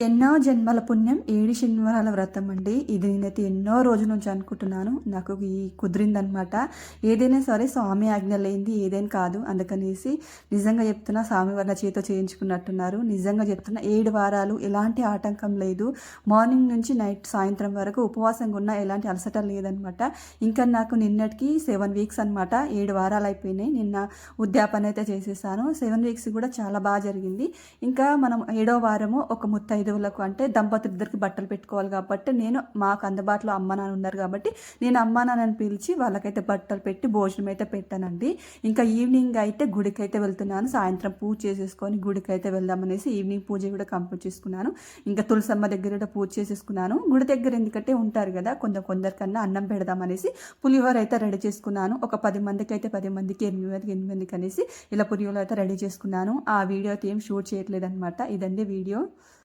ఎన్నో జన్మల పుణ్యం 7 శనివారాల వ్రతం అండి. ఇది నేనైతే ఎన్నో రోజుల నుంచి అనుకుంటున్నాను. నాకు కుదిరిందనమాట. ఏదైనా సరే స్వామి ఆజ్ఞ లేనిది ఏదైనా కాదు. అందుకనేసి నిజంగా చెప్తున్నా, స్వామివారు నా చేతితో చేయించుకున్నట్టున్నారు. నిజంగా చెప్తున్నా 7 వారాలు ఎలాంటి ఆటంకం లేదు. మార్నింగ్ నుంచి నైట్ సాయంత్రం వరకు ఉపవాసంగా ఉన్న ఎలాంటి అలసట లేదనమాట. ఇంకా నాకు నిన్నటికి 7 వీక్స్ అనమాట. 7 వారాలు అయిపోయినాయి. నిన్న ఉద్యాపన అయితే చేసేసాను. 7 వీక్స్ కూడా చాలా బాగా జరిగింది. ఇంకా మనం 7వ వారము ఒక ముత్తైదువులకు అంటే దంపతులిద్దరికి బట్టలు పెట్టుకోవాలి కాబట్టి మాకు అందుబాటులో అమ్మ నాన్న ఉన్నారు కాబట్టి నేను అమ్మ నాన్నని పిలిచి వాళ్ళకైతే బట్టలు పెట్టి భోజనం అయితే పెట్టానండి. ఇంకా ఈవినింగ్ అయితే గుడికి అయితే వెళ్తున్నాను. సాయంత్రం పూజ చేసేసుకొని గుడికి అయితే వెళ్దామనేసి ఈవినింగ్ పూజ కూడా కంప్లీట్ చేసుకున్నాను. ఇంకా తులసమ్మ దగ్గర కూడా పూజ చేసేసుకున్నాను. గుడి దగ్గర ఎందుకంటే ఉంటారు కదా, కొందరికన్నా అన్నం పెడదామనేసి పులిహోర అయితే రెడీ చేసుకున్నాను. ఒక 10 మందికి అయితే 10 మందికి, 8 మందికి 8 మందికి అనేసి ఇలా పులిహోర అయితే రెడీ చేసుకున్నాను. ఆ వీడియో అయితే ఏం షూట్ చేయట్లేదు అనమాట. ఇదండి వీడియో.